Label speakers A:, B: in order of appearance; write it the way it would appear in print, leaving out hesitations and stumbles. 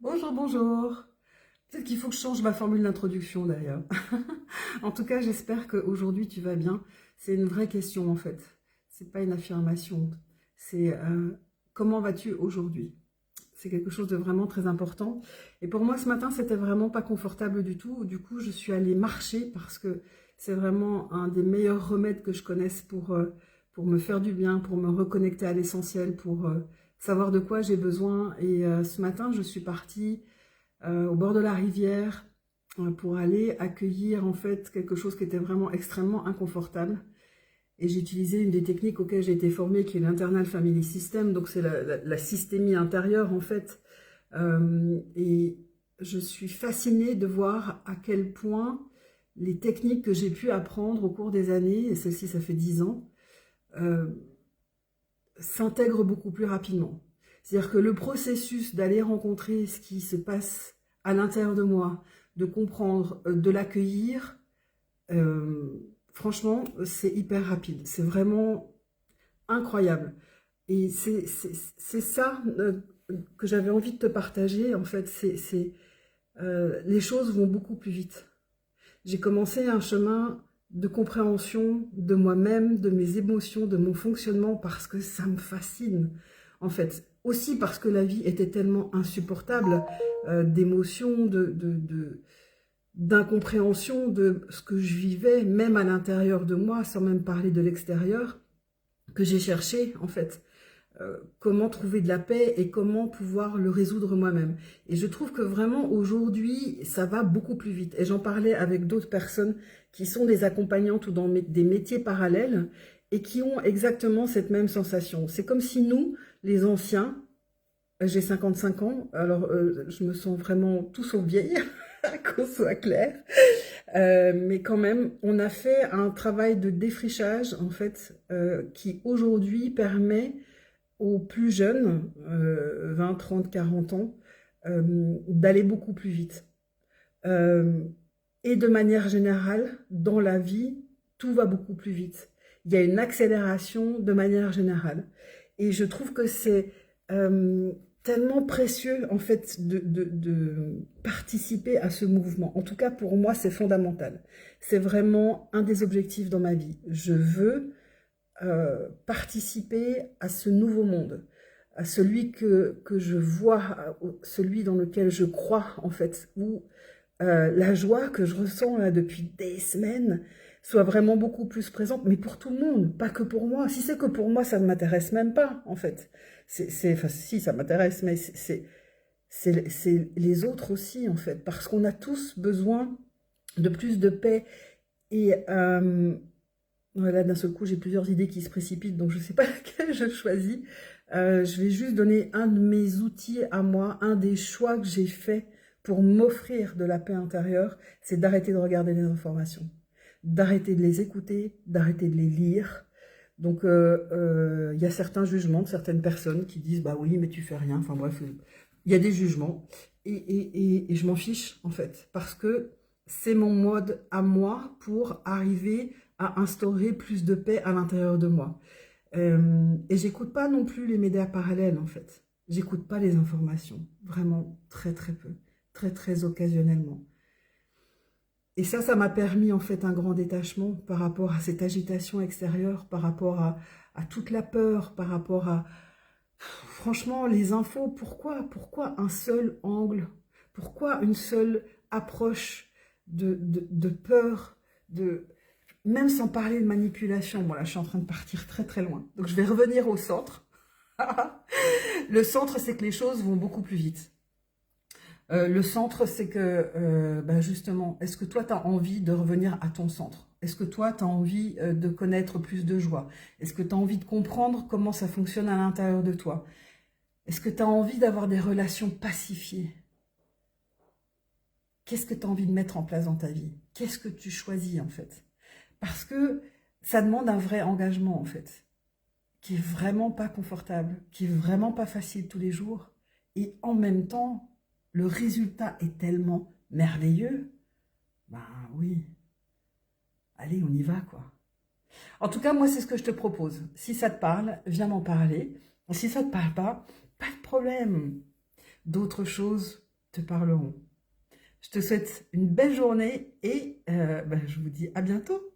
A: Bonjour, bonjour. Peut-être qu'il faut que je change ma formule d'introduction d'ailleurs. En tout cas, j'espère qu'aujourd'hui tu vas bien. C'est une vraie question en fait. C'est pas une affirmation. C'est comment vas-tu aujourd'hui? C'est quelque chose de vraiment très important. Et pour moi, ce matin, c'était vraiment pas confortable du tout. Du coup, je suis allée marcher parce que c'est vraiment un des meilleurs remèdes que je connaisse pour me faire du bien, pour me reconnecter à l'essentiel, pour savoir de quoi j'ai besoin. Et ce matin, je suis partie au bord de la rivière pour aller accueillir en fait quelque chose qui était vraiment extrêmement inconfortable. Et j'ai utilisé une des techniques auxquelles j'ai été formée, qui est l'Internal Family System, donc c'est la systémie intérieure en fait. Et je suis fascinée de voir à quel point les techniques que j'ai pu apprendre au cours des années, et celle-ci ça fait 10 ans, euh, s'intègrent beaucoup plus rapidement. C'est-à-dire que le processus d'aller rencontrer ce qui se passe à l'intérieur de moi, de comprendre, de l'accueillir, franchement, c'est hyper rapide. C'est vraiment incroyable. Et c'est ça que j'avais envie de te partager. En fait, les choses vont beaucoup plus vite. J'ai commencé un chemin de compréhension de moi-même, de mes émotions, de mon fonctionnement, parce que ça me fascine. En fait, aussi parce que la vie était tellement insupportable d'émotions, d'incompréhension de ce que je vivais, même à l'intérieur de moi, sans même parler de l'extérieur, que j'ai cherché, en fait, comment trouver de la paix et comment pouvoir le résoudre moi-même. Et je trouve que vraiment aujourd'hui, ça va beaucoup plus vite. Et j'en parlais avec d'autres personnes qui sont des accompagnantes ou dans des métiers parallèles et qui ont exactement cette même sensation. C'est comme si nous, les anciens, j'ai 55 ans, alors je me sens vraiment tout sauf vieille, qu'on soit clair. Mais quand même, on a fait un travail de défrichage, en fait, qui aujourd'hui permet aux plus jeunes, 20, 30, 40 ans, d'aller beaucoup plus vite. Euh, et de manière générale, dans la vie, tout va beaucoup plus vite. Il y a une accélération de manière générale. Et je trouve que c'est tellement précieux, en fait, de participer à ce mouvement. En tout cas, pour moi, c'est fondamental. C'est vraiment un des objectifs dans ma vie. Je veux participer à ce nouveau monde, à celui que je vois, celui dans lequel je crois, en fait, où la joie que je ressens là depuis des semaines soit vraiment beaucoup plus présente, mais pour tout le monde, pas que pour moi. Si c'est que pour moi, ça ne m'intéresse même pas, en fait. Enfin, si, ça m'intéresse, mais c'est les autres aussi, en fait, parce qu'on a tous besoin de plus de paix. Et voilà, d'un seul coup, j'ai plusieurs idées qui se précipitent, donc je ne sais pas laquelle je choisis. Je vais juste donner un de mes outils à moi, un des choix que j'ai fait pour m'offrir de la paix intérieure, c'est d'arrêter de regarder les informations, d'arrêter de les écouter, d'arrêter de les lire. Donc, il y a certains jugements de certaines personnes qui disent, bah oui, mais tu fais rien. Enfin bref, il y a des jugements. Et je m'en fiche, en fait, parce que c'est mon mode à moi pour arriver à instaurer plus de paix à l'intérieur de moi. Et j'écoute pas non plus les médias parallèles, en fait. J'écoute pas les informations, vraiment très très peu, très très occasionnellement. Et ça m'a permis en fait un grand détachement par rapport à cette agitation extérieure, par rapport à toute la peur, par rapport à, franchement, les infos. Pourquoi un seul angle? Pourquoi une seule approche de peur, de, même sans parler de manipulation? Bon là, je suis en train de partir très très loin. Donc je vais revenir au centre. Le centre, c'est que les choses vont beaucoup plus vite. Le centre, c'est que, ben justement, est-ce que toi, tu as envie de revenir à ton centre? Est-ce que toi, tu as envie de connaître plus de joie? Est-ce que tu as envie de comprendre comment ça fonctionne à l'intérieur de toi? Est-ce que tu as envie d'avoir des relations pacifiées? Qu'est-ce que tu as envie de mettre en place dans ta vie? Qu'est-ce que tu choisis, en fait? Parce que ça demande un vrai engagement, en fait, qui est vraiment pas confortable, qui est vraiment pas facile tous les jours. Et en même temps, le résultat est tellement merveilleux. Ben oui, allez, on y va, quoi. En tout cas, moi, c'est ce que je te propose. Si ça te parle, viens m'en parler. Si ça te parle pas, pas de problème. D'autres choses te parleront. Je te souhaite une belle journée et je vous dis à bientôt.